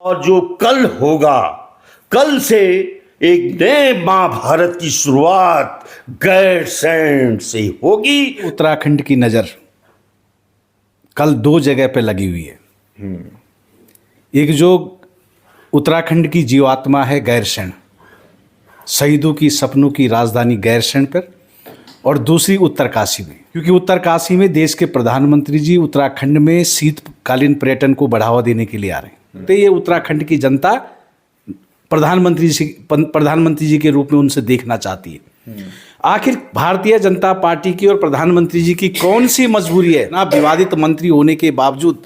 और जो कल होगा, कल से एक नए महाभारत की शुरुआत गैरसैंण से होगी। उत्तराखंड की नज़र कल दो जगह पे लगी हुई है। एक जो उत्तराखंड की जीवात्मा है गैरसैंण, शहीदों की सपनों की राजधानी गैरसैंण पर, और दूसरी उत्तरकाशी में, क्योंकि उत्तरकाशी में देश के प्रधानमंत्री जी उत्तराखंड में शीतकालीन पर्यटन को बढ़ावा देने के लिए आ रहे हैं। तो ये उत्तराखंड की जनता प्रधानमंत्री जी के रूप में उनसे देखना चाहती है। आखिर भारतीय जनता पार्टी की और प्रधानमंत्री जी की कौन सी मजबूरी है ना, विवादित मंत्री होने के बावजूद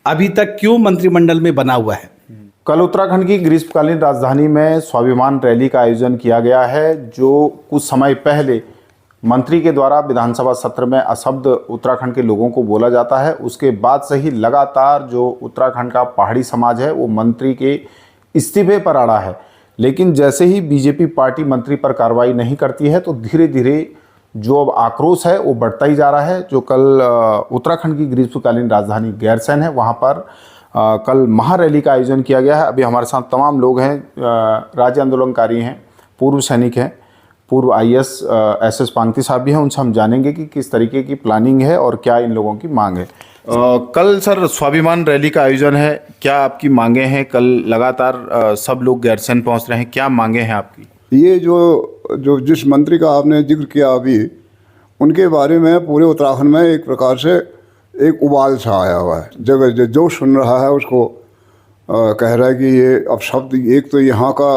अभी तक क्यों मंत्रिमंडल में बना हुआ है। कल उत्तराखंड की ग्रीष्मकालीन राजधानी में स्वाभिमान रैली का आयोजन किया गया है, जो कुछ समय पहले मंत्री के द्वारा विधानसभा सत्र में अशब्द उत्तराखंड के लोगों को बोला जाता है। उसके बाद से ही लगातार जो उत्तराखंड का पहाड़ी समाज है वो मंत्री के इस्तीफे पर अड़ा है। लेकिन जैसे ही बीजेपी पार्टी मंत्री पर कार्रवाई नहीं करती है तो धीरे धीरे जो अब आक्रोश है वो बढ़ता ही जा रहा है। जो कल उत्तराखंड की ग्रीष्मकालीन राजधानी गैरसैंण है, वहाँ पर कल महारैली का आयोजन किया गया है। अभी हमारे साथ तमाम लोग हैं, राज्य आंदोलनकारी हैं, पूर्व सैनिक हैं, पूर्व आईएएस एसएस पांगती साहब भी हैं। उनसे हम जानेंगे कि किस तरीके की प्लानिंग है और क्या इन लोगों की मांग है। कल सर स्वाभिमान रैली का आयोजन है, क्या आपकी मांगे हैं? कल लगातार सब लोग गैरसैंण पहुंच रहे हैं, क्या मांगे हैं आपकी? ये जो जिस मंत्री का आपने जिक्र किया अभी, उनके बारे में पूरे उत्तराखंड में एक प्रकार से एक उबाल सा आया हुआ है। जगह जो सुन रहा है उसको कह रहा है कि ये अब शब्द, एक तो यहाँ का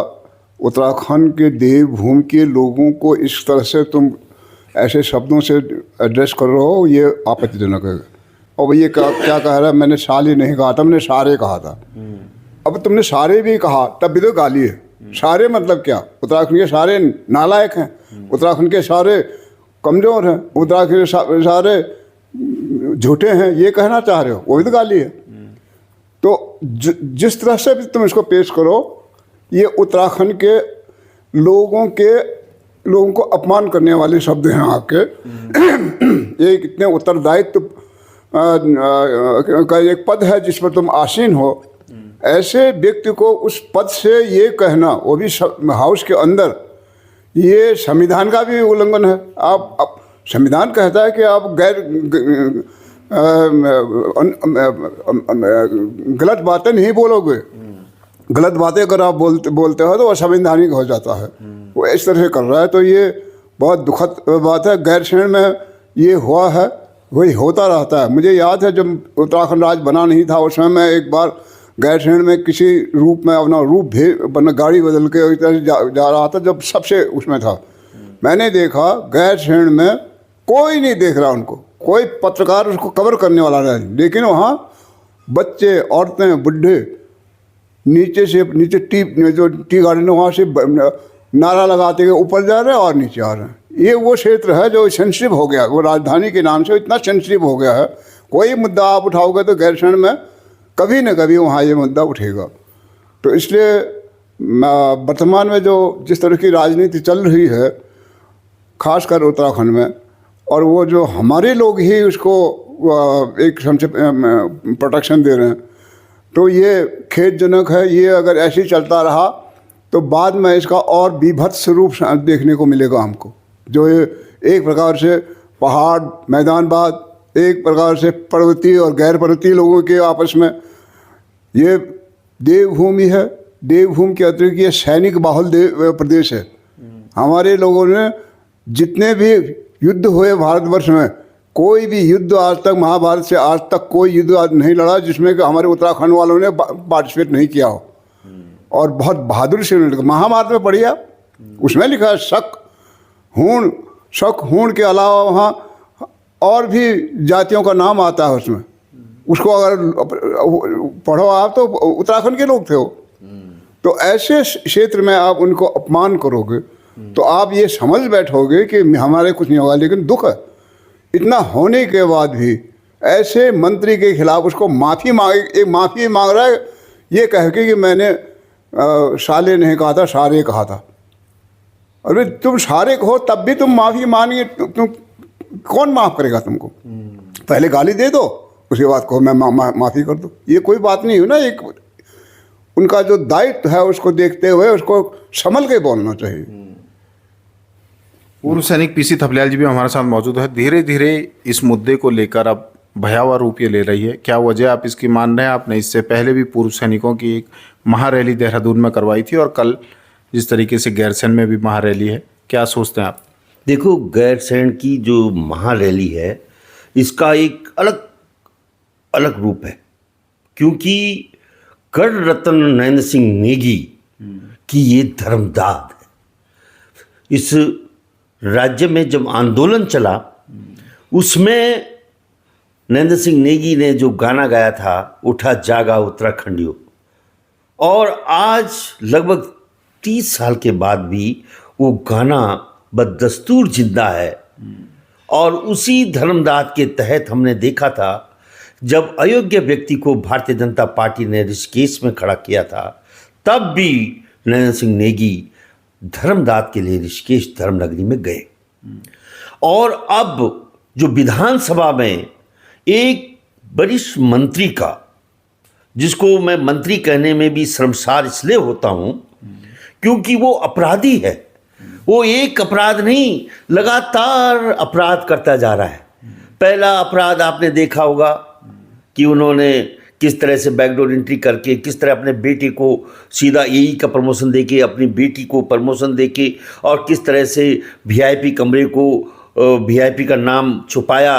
उत्तराखंड के देवभूमि के लोगों को इस तरह से तुम ऐसे शब्दों से एड्रेस कर रहे हो, ये आपत्तिजनक है। और ये क्या कह रहा है, मैंने साले नहीं कहा था, मैंने सारे कहा था। अब तुमने सारे भी कहा तब भी तो गाली है। सारे मतलब क्या? उत्तराखंड के सारे नालायक हैं, उत्तराखंड के सारे कमज़ोर हैं, उत्तराखंड के सारे झूठे हैं, ये कहना चाह रहे हो, वो भी तो गाली है। तो जिस तरह से भी तुम इसको पेश करो, ये उत्तराखंड के लोगों को अपमान करने वाले शब्द हैं आपके। ये कितने उत्तरदायित्व का एक पद है जिस पर तुम आसीन हो, ऐसे व्यक्ति को उस पद से ये कहना, वो भी हाउस के अंदर, ये संविधान का भी उल्लंघन है। आप संविधान कहता है कि आप गलत बातें नहीं बोलोगे। गलत बातें अगर आप बोलते हो तो वह संवैधानिक हो जाता है। वो इस तरह से कर रहा है, तो ये बहुत दुखद बात है। गैरसैंण में ये हुआ है, वही होता रहता है। मुझे याद है जब उत्तराखंड राज्य बना नहीं था, उस समय मैं एक बार गैरसैंण में किसी रूप में अपना रूप गाड़ी बदल के जा रहा था, जब सबसे उसमें था। मैंने देखा गैरसैंण में कोई नहीं देख रहा उनको, कोई पत्रकार उसको कवर करने वाला नहीं, लेकिन वहाँ बच्चे, औरतें, बुढ़े नीचे टी गार्डन वहाँ से नारा लगाते हुए ऊपर जा रहे हैं और नीचे आ रहे हैं। ये वो क्षेत्र है जो सेंसिटिव हो गया, वो राजधानी के नाम से इतना सेंसिटिव हो गया है। कोई मुद्दा आप उठाओगे तो गैरसैंण में कभी न कभी वहाँ ये मुद्दा उठेगा। तो इसलिए वर्तमान में जो जिस तरह की राजनीति चल रही है, खासकर उत्तराखंड में, और वो जो हमारे लोग ही उसको एक हमसे प्रोटेक्शन दे रहे हैं, तो ये खेदजनक है। ये अगर ऐसे ही चलता रहा तो बाद में इसका और बीभत्स रूप देखने को मिलेगा हमको। जो ये एक प्रकार से पहाड़ मैदानवाद, एक प्रकार से पर्वतीय और गैर पर्वतीय लोगों के आपस में ये देवभूमि है। देवभूमि के अतिरिक्त ये सैनिक बाहुल प्रदेश है। हमारे लोगों ने जितने भी युद्ध हुए भारतवर्ष में, कोई भी युद्ध आज तक, महाभारत से आज तक कोई युद्ध नहीं लड़ा जिसमें कि हमारे उत्तराखंड वालों ने पार्टिसिपेट नहीं किया हो। और बहुत बहादुरी से महाभारत में पढ़िए, उसमें लिखा है शक हूण के अलावा वहाँ और भी जातियों का नाम आता है उसमें। उसको अगर पढ़ो आप तो उत्तराखंड के लोग थे वो। तो ऐसे क्षेत्र में आप उनको अपमान करोगे तो आप ये समझ बैठोगे कि हमारे कुछ नहीं होगा। लेकिन दुख है, इतना होने के बाद भी ऐसे मंत्री के खिलाफ उसको माफ़ी मांग रहा है, ये कह के कि मैंने साले नहीं कहा था, सारे कहा था। अरे तुम सारे कहो तब भी तुम माफ़ी मांगे, तुम कौन माफ़ करेगा तुमको? पहले गाली दे दो, उसके बाद कहो मैं माफ़ी कर दूँ। ये कोई बात नहीं हुई ना। एक उनका जो दायित्व है उसको देखते हुए उसको संभल के बोलना चाहिए। पूर्व सैनिक पीसी थपलियाल जी भी हमारे साथ मौजूद है। धीरे धीरे इस मुद्दे को लेकर अब भयावह रूप ये ले रही है, क्या वजह आप इसकी मान रहे हैं? आपने इससे पहले भी पूर्व सैनिकों की एक महारैली देहरादून में करवाई थी और कल जिस तरीके से गैरसैंण में भी महारैली है, क्या सोचते हैं आप? देखो, गैरसैंण की जो महारैली है इसका एक अलग अलग रूप है, क्योंकि गढ़ रत्न नरेंद्र सिंह नेगी की ये धर्मदाद है। इस राज्य में जब आंदोलन चला उसमें नरेंद्र सिंह नेगी ने जो गाना गाया था, उठा जागा उत्तराखंडियों, और आज लगभग 30 साल के बाद भी वो गाना बदस्तूर जिंदा है। और उसी धर्मदाद के तहत हमने देखा था जब अयोग्य व्यक्ति को भारतीय जनता पार्टी ने ऋषिकेश में खड़ा किया था, तब भी नरेंद्र सिंह नेगी धर्मदाद के लिए ऋषिकेश धर्मनगरी में गए। और अब जो विधानसभा में एक वरिष्ठ मंत्री का, जिसको मैं मंत्री कहने में भी शर्मसार इसलिए होता हूं क्योंकि वो अपराधी है, वो एक अपराध नहीं, लगातार अपराध करता जा रहा है। पहला अपराध आपने देखा होगा कि उन्होंने किस तरह से बैकडोर एंट्री करके, किस तरह अपने बेटे को सीधा एई का प्रमोशन देके, अपनी बेटी को प्रमोशन देके, और किस तरह से वीआईपी कमरे को, वीआईपी का नाम छुपाया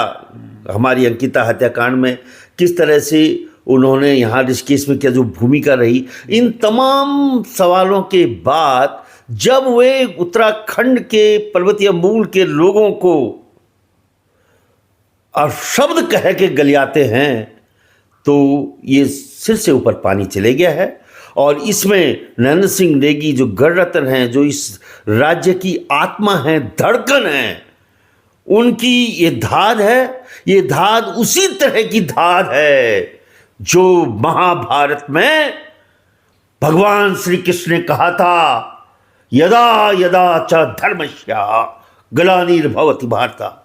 हमारी अंकिता हत्याकांड में, किस तरह से उन्होंने यहाँ ऋषिकेश में क्या जो भूमिका रही। इन तमाम सवालों के बाद जब वे उत्तराखंड के पर्वतीय मूल के लोगों को शब्द कह के गलियाते हैं, तो ये सिर से ऊपर पानी चले गया है। और इसमें नरेंद्र सिंह नेगी जो गढ़ रत्न हैं, जो इस राज्य की आत्मा है, धड़कन है, उनकी ये धाद है। ये धाद उसी तरह की धाद है जो महाभारत में भगवान श्री कृष्ण ने कहा था, यदा यदा च धर्मस्य ग्लानिर्भवति भारत।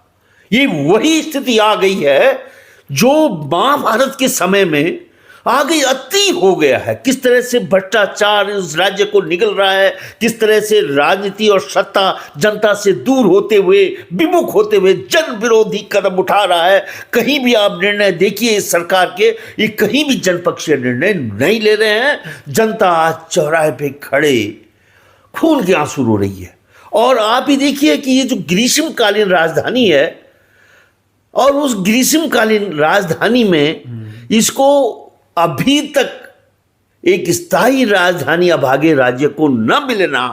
ये वही स्थिति आ गई है जो महाभारत के समय में आ गई, अति हो गया है। किस तरह से भ्रष्टाचार इस राज्य को निगल रहा है, किस तरह से राजनीति और सत्ता जनता से दूर होते हुए, विमुख होते हुए जन विरोधी कदम उठा रहा है। कहीं भी आप निर्णय देखिए इस सरकार के, ये कहीं भी जनपक्षीय निर्णय नहीं ले रहे हैं। जनता आज चौराहे पे खड़े खून के आंसू रो रही है। और आप ही देखिए कि ये जो ग्रीष्मकालीन राजधानी है, और उस ग्रीष्मकालीन राजधानी में इसको अभी तक एक स्थायी राजधानी अभागे राज्य को न मिलना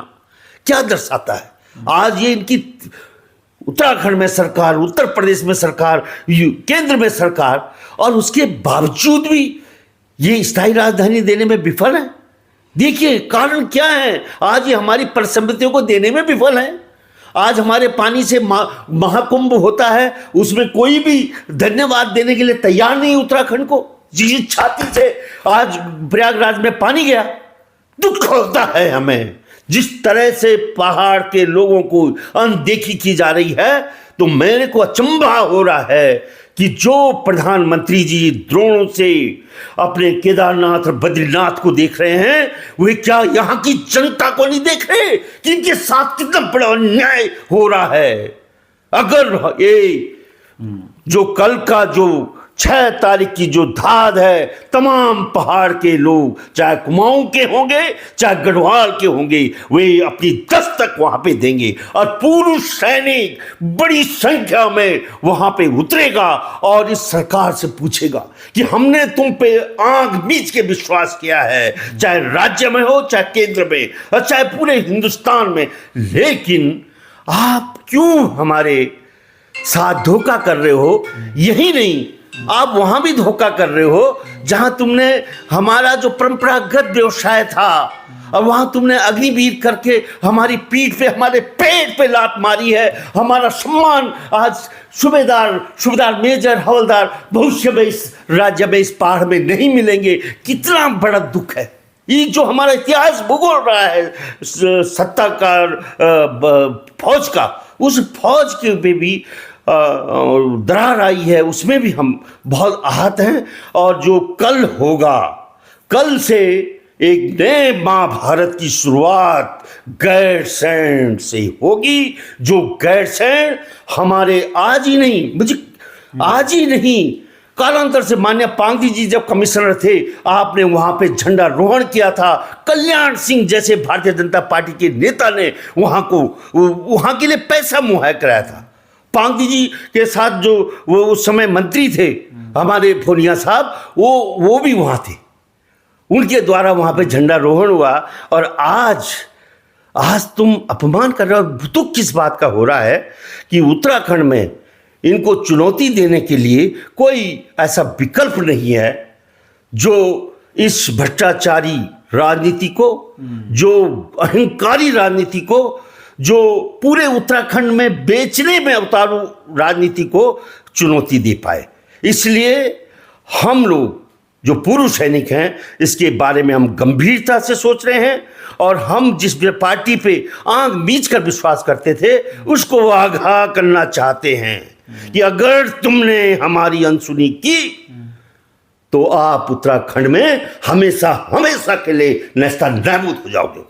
क्या दर्शाता है? आज ये इनकी उत्तराखंड में सरकार, उत्तर प्रदेश में सरकार, केंद्र में सरकार, और उसके बावजूद भी ये स्थायी राजधानी देने में विफल है। देखिए कारण क्या है। आज ये हमारी परिसंपत्तियों को देने में विफल है। आज हमारे पानी से महाकुंभ होता है, उसमें कोई भी धन्यवाद देने के लिए तैयार नहीं उत्तराखंड को। जिस छाती से आज प्रयागराज में पानी गया, दुख होता है हमें। जिस तरह से पहाड़ के लोगों को अनदेखी की जा रही है, तो मेरे को अचंभा हो रहा है कि जो प्रधानमंत्री जी द्रोणों से अपने केदारनाथ और बद्रीनाथ को देख रहे हैं, वे क्या यहाँ की जनता को नहीं देख रहे कि इनके साथ कितना बड़ा अन्याय हो रहा है। अगर ये जो कल का जो 6 तारीख की जो धाद है, तमाम पहाड़ के लोग, चाहे कुमाऊं के होंगे चाहे गढ़वाल के होंगे, वे अपनी दस्तक वहां पे देंगे और पुरुष सैनिक बड़ी संख्या में वहां पे उतरेगा और इस सरकार से पूछेगा कि हमने तुम पे आंख बीच के विश्वास किया है, चाहे राज्य में हो चाहे केंद्र में और चाहे पूरे हिंदुस्तान में, लेकिन आप क्यों हमारे साथ धोखा कर रहे हो? यही नहीं, आप वहां भी धोखा कर रहे हो जहां तुमने हमारा जो परंपरागत व्यवसाय था, और वहां तुमने अग्निवीर करके हमारी पीठ पे, हमारे पेट पे लात मारी है। हमारा सम्मान आज सूबेदार मेजर हवलदार भविष्य में इस राज्य में, इस पहाड़ में नहीं मिलेंगे। कितना बड़ा दुख है। ये जो हमारा इतिहास भूगोल रहा है सत्ता का, फौज का, उस फौज के पे भी दरार आई है, उसमें भी हम बहुत आहत हैं। और जो कल होगा, कल से एक नए महाभारत की शुरुआत गैरसैंण से होगी, जो गैरसैंण हमारे आज ही नहीं कालांतर से माननीय पांगदी जी जब कमिश्नर थे, आपने वहां पे झंडारोहण किया था। कल्याण सिंह जैसे भारतीय जनता पार्टी के नेता ने वहां के लिए पैसा मुहैया कराया था। पांगदी जी के साथ जो वो उस समय मंत्री थे हमारे फोनिया साहब, वो भी वहां थे, उनके द्वारा वहां पे झंडारोहण हुआ। और आज तुम अपमान कर रहे हो। दुख किस बात का हो रहा है कि उत्तराखंड में इनको चुनौती देने के लिए कोई ऐसा विकल्प नहीं है जो इस भ्रष्टाचारी राजनीति को, जो अहंकारी राजनीति को, जो पूरे उत्तराखंड में बेचने में अवतारू राजनीति को चुनौती दे पाए। इसलिए हम लोग जो पूर्व सैनिक हैं, इसके बारे में हम गंभीरता से सोच रहे हैं और हम जिस पार्टी पे आंख मीच कर विश्वास करते थे उसको आगाह करना चाहते हैं कि अगर तुमने हमारी अनसुनी की तो आप उत्तराखंड में हमेशा हमेशा के लिए नेस्तनाबूद हो जाओगे।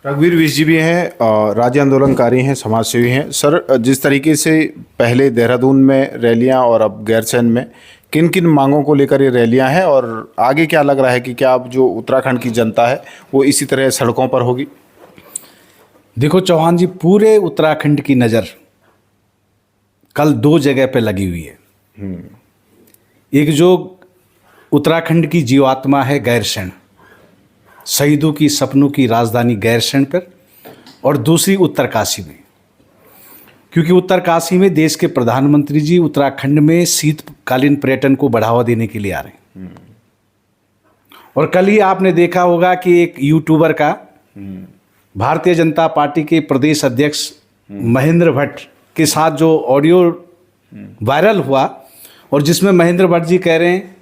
रघुवीर विश जी भी हैं, राज्य आंदोलनकारी हैं, समाजसेवी हैं। सर, जिस तरीके से पहले देहरादून में रैलियां और अब गैरसैंण में किन किन मांगों को लेकर ये रैलियां हैं और आगे क्या लग रहा है कि क्या अब जो उत्तराखंड की जनता है वो इसी तरह सड़कों पर होगी? देखो चौहान जी, पूरे उत्तराखंड की नज़र कल 2 जगह पे लगी हुई है। एक जो उत्तराखंड की जीवात्मा है गैरसैंण, शहीदों की सपनों की राजधानी गैरसैंण पर, और दूसरी उत्तरकाशी में, क्योंकि उत्तरकाशी में देश के प्रधानमंत्री जी उत्तराखंड में शीतकालीन पर्यटन को बढ़ावा देने के लिए आ रहे हैं। और कल ही आपने देखा होगा कि एक यूट्यूबर का भारतीय जनता पार्टी के प्रदेश अध्यक्ष महेंद्र भट्ट के साथ जो ऑडियो वायरल हुआ और जिसमें महेंद्र भट्ट जी कह रहे हैं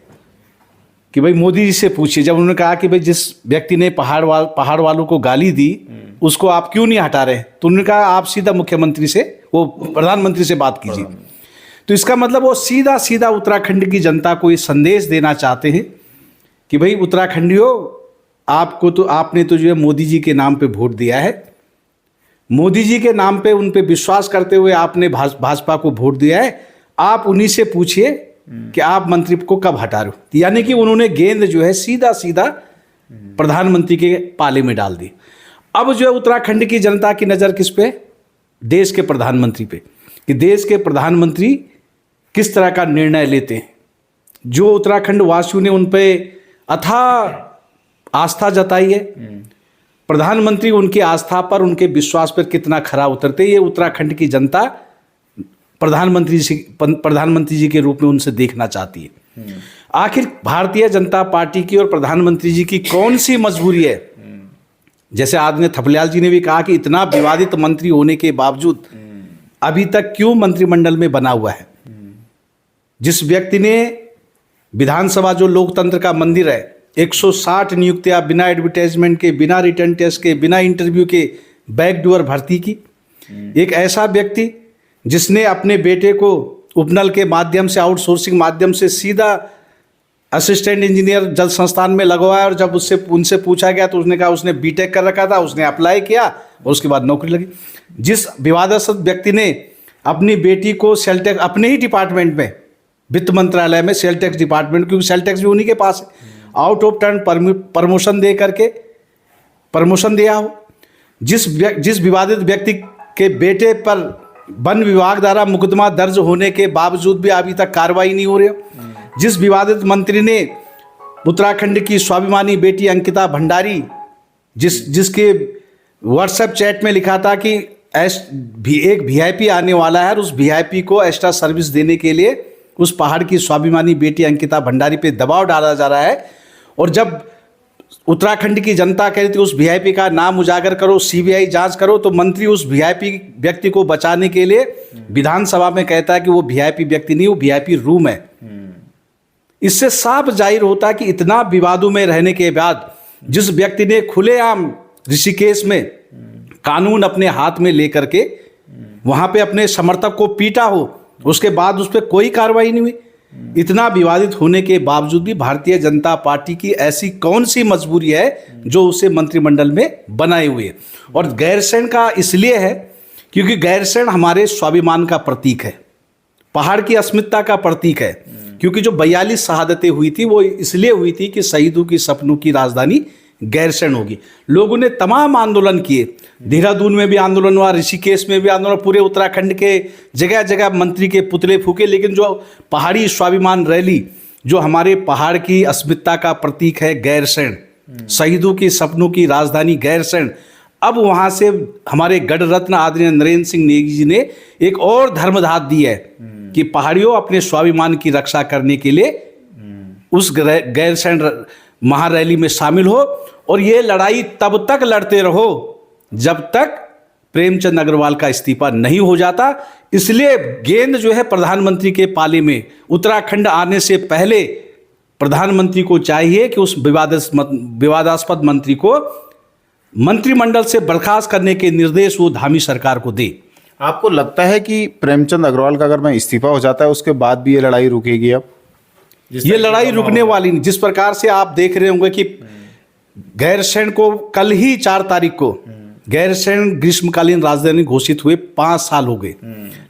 कि भाई मोदी जी से पूछिए, जब उन्होंने कहा कि भाई जिस व्यक्ति ने पहाड़ वालों को गाली दी उसको आप क्यों नहीं हटा रहे, तो उन्होंने कहा आप सीधा मुख्यमंत्री से, वो प्रधानमंत्री से बात कीजिए। तो इसका मतलब वो सीधा उत्तराखंड की जनता को ये संदेश देना चाहते हैं कि भाई उत्तराखंडियों, आपने तो जो है मोदी जी के नाम पे वोट दिया है, मोदी जी के नाम पे उन पे विश्वास करते हुए आपने भाजपा को वोट दिया है, आप उन्हीं से पूछिए कि आप मंत्री को कब हटा रहे हो। यानी कि उन्होंने गेंद जो है सीधा प्रधानमंत्री के पाले में डाल दी। अब जो है उत्तराखंड की जनता की नज़र किस पे? देश के प्रधानमंत्री पे, कि देश के प्रधानमंत्री किस तरह का निर्णय लेते हैं। जो उत्तराखंड वासियों ने उन पे अथाह आस्था जताई है, प्रधानमंत्री उनकी आस्था पर, उनके विश्वास पर कितना खरा उतरते, ये उत्तराखंड की जनता प्रधानमंत्री जी के रूप में उनसे देखना चाहती है। आखिर भारतीय जनता पार्टी की और प्रधानमंत्री जी की कौन सी मजबूरी है? जैसे आदरणीय थपलियाल जी ने भी कहा कि इतना विवादित मंत्री होने के बावजूद अभी तक क्यों मंत्रिमंडल में बना हुआ है? जिस व्यक्ति ने विधानसभा जो लोकतंत्र का मंदिर है, 160 नियुक्तियां बिना एडवर्टाइजमेंट के, बिना रिटर्न टेस्ट के, बिना इंटरव्यू के बैकडोर भर्ती की, एक ऐसा व्यक्ति जिसने अपने बेटे को उपनल के माध्यम से, आउटसोर्सिंग माध्यम से सीधा असिस्टेंट इंजीनियर जल संस्थान में लगवाया, और जब उनसे पूछा गया तो उसने कहा उसने बीटेक कर रखा था, उसने अप्लाई किया और उसके बाद नौकरी लगी। जिस विवादास्पद व्यक्ति ने अपनी बेटी को सेल टैक्स, अपने ही डिपार्टमेंट में, वित्त मंत्रालय में सेल टैक्स डिपार्टमेंट, क्योंकि सेल टैक्स भी उन्हीं के पास है, आउट ऑफ टर्न प्रमोशन दे करके प्रमोशन दिया हो। जिस विवादित व्यक्ति के बेटे पर वन विभाग द्वारा मुकदमा दर्ज होने के बावजूद भी अभी तक कार्रवाई नहीं हो रही हो। जिस विवादित मंत्री ने उत्तराखंड की स्वाभिमानी बेटी अंकिता भंडारी, जिसके व्हाट्सएप चैट में लिखा था कि एक वीआईपी आने वाला है और उस वीआईपी को एक्स्ट्रा सर्विस देने के लिए उस पहाड़ की स्वाभिमानी बेटी अंकिता भंडारी पे दबाव डाला जा रहा है, और जब उत्तराखंड की जनता कह रही थी उस वीआईपी का नाम उजागर करो, सीबीआई जांच करो, तो मंत्री उस वीआईपी व्यक्ति को बचाने के लिए विधानसभा में कहता है कि वो वीआईपी व्यक्ति नहीं, वो वीआईपी रूम है। इससे साफ जाहिर होता है कि इतना विवादों में रहने के बाद जिस व्यक्ति ने खुलेआम ऋषिकेश में कानून अपने हाथ में लेकर के वहां पे अपने समर्थक को पीटा हो, उसके बाद उस पर कोई कार्रवाई नहीं हुई। इतना विवादित होने के बावजूद भी भारतीय जनता पार्टी की ऐसी कौन सी मजबूरी है जो उसे मंत्रिमंडल में बनाए हुए। और गैरसैंण का इसलिए है क्योंकि गैरसैंण हमारे स्वाभिमान का प्रतीक है, पहाड़ की अस्मिता का प्रतीक है। क्योंकि जो 42 शहादतें हुई थी वो इसलिए हुई थी कि शहीदों की सपनों की राजधानी गैरसैंण होगी। लोगों ने तमाम आंदोलन किए, देहरादून में भी आंदोलन हुआ, ऋषिकेश में भी आंदोलन, पूरे उत्तराखंड के जगह जगह मंत्री के पुतले फूके। लेकिन जो पहाड़ी स्वाभिमान रैली, जो हमारे पहाड़ की अस्मिता का प्रतीक है गैरसैंण, शहीदों की सपनों की राजधानी गैरसैंण, अब वहाँ से हमारे गढ़ रत्न आदरणीय नरेंद्र सिंह नेगी जी ने एक और धर्मधात दी है कि पहाड़ियों अपने स्वाभिमान की रक्षा करने के लिए उस गैरसैंण महारैली में शामिल हो। और ये लड़ाई तब तक लड़ते रहो जब तक प्रेमचंद अग्रवाल का इस्तीफा नहीं हो जाता। इसलिए गेंद जो है प्रधानमंत्री के पाले में, उत्तराखंड आने से पहले प्रधानमंत्री को चाहिए कि उस विवादास्पद मंत्री को मंत्रिमंडल से बर्खास्त करने के निर्देश वो धामी सरकार को दे। आपको लगता है कि प्रेमचंद अग्रवाल का अगर मैं इस्तीफा हो जाता है उसके बाद भी ये लड़ाई रुकेगी? अब ये लड़ाई रुकने वाली नहीं। जिस प्रकार से आप देख रहे होंगे कि गैरसैंण को कल ही 4 तारीख को गैरसैंण ग्रीष्मकालीन राजधानी घोषित हुए 5 साल हो गए,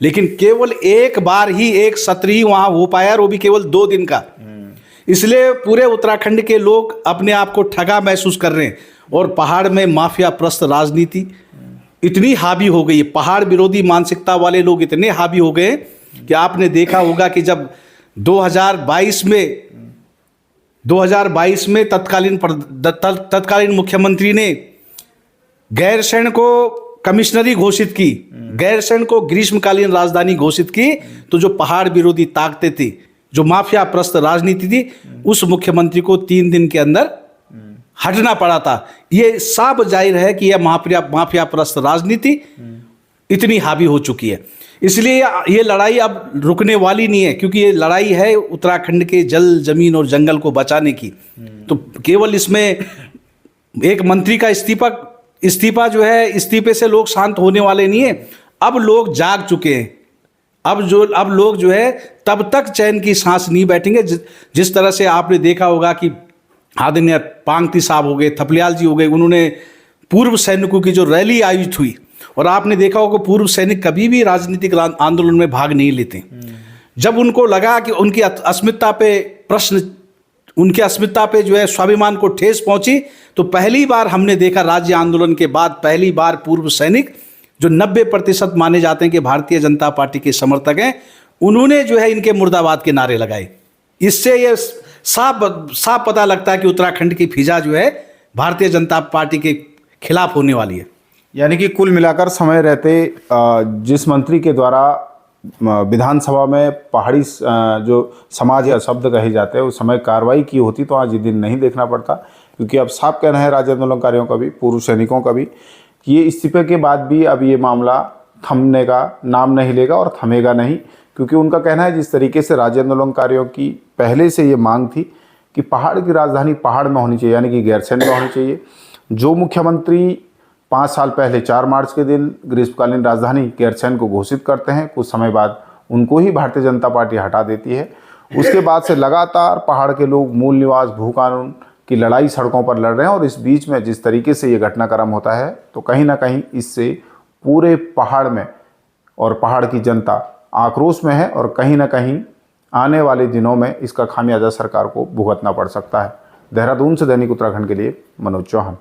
लेकिन केवल एक बार ही एक सत्र ही वहां हो पाया, और वो भी केवल 2 दिन का। इसलिए पूरे उत्तराखंड के लोग अपने आप को ठगा महसूस कर रहे हैं। और पहाड़ में माफिया प्रस्त राजनीति इतनी हावी हो गई है, पहाड़ विरोधी मानसिकता वाले लोग इतने हावी हो गए कि आपने देखा होगा कि जब 2022 में तत्कालीन मुख्यमंत्री ने गैरसैंण को कमिश्नरी घोषित की, गैरसैंण को ग्रीष्मकालीन राजधानी घोषित की, तो जो पहाड़ विरोधी ताकतें थी, जो माफिया प्रस्त राजनीति थी, उस मुख्यमंत्री को 3 दिन के अंदर हटना पड़ा था। ये साफ जाहिर है कि यह माफिया प्रस्त राजनीति इतनी हावी हो चुकी है। इसलिए ये लड़ाई अब रुकने वाली नहीं है, क्योंकि ये लड़ाई है उत्तराखंड के जल, जमीन और जंगल को बचाने की। तो केवल इसमें एक मंत्री का इस्तीफा जो है, इस्तीफे से लोग शांत होने वाले नहीं है। अब लोग जाग चुके हैं। अब लोग जो है तब तक चैन की सांस नहीं बैठेंगे। जिस तरह से आपने देखा होगा कि आदरणीय पांगती साहब हो गए, थपलियाल जी हो गए, उन्होंने पूर्व सैनिकों की जो रैली आयोजित हुई, और आपने देखा होगा पूर्व सैनिक कभी भी राजनीतिक आंदोलन में भाग नहीं लेते। जब उनको लगा कि उनकी अस्मिता पे जो है स्वाभिमान को ठेस पहुंची, तो पहली बार हमने देखा राज्य आंदोलन के बाद पहली बार पूर्व सैनिक जो 90% माने जाते हैं कि भारतीय जनता पार्टी के समर्थक हैं, उन्होंने जो है इनके मुर्दाबाद के नारे लगाए। इससे ये साफ पता लगता है कि उत्तराखंड की फिजा जो है भारतीय जनता पार्टी के खिलाफ होने वाली है। यानी कि कुल मिलाकर समय रहते जिस मंत्री के द्वारा विधानसभा में पहाड़ी जो समाज या शब्द कहे जाते हैं उस समय कार्रवाई की होती तो आज ये दिन नहीं देखना पड़ता। क्योंकि अब साफ कहना है राज्य आंदोलनकारियों का भी, पूर्व सैनिकों का भी, कि ये इस्तीफे के बाद भी अब ये मामला थमने का नाम नहीं लेगा और थमेगा नहीं। क्योंकि उनका कहना है जिस तरीके से राज्य आंदोलनकारियों की पहले से ये मांग थी कि पहाड़ की राजधानी पहाड़ में होनी चाहिए, यानी कि गैरसैंण में होनी चाहिए। जो मुख्यमंत्री 5 साल पहले 4 मार्च के दिन ग्रीष्मकालीन राजधानी गैरसैंण को घोषित करते हैं, कुछ समय बाद उनको ही भारतीय जनता पार्टी हटा देती है। उसके बाद से लगातार पहाड़ के लोग मूल निवास भू कानून की लड़ाई सड़कों पर लड़ रहे हैं। और इस बीच में जिस तरीके से ये घटनाक्रम होता है तो कहीं ना कहीं इससे पूरे पहाड़ में और पहाड़ की जनता आक्रोश में है, और कहीं ना कहीं आने वाले दिनों में इसका खामियाजा सरकार को भुगतना पड़ सकता है। देहरादून से दैनिक उत्तराखंड के लिए मनोज चौहान।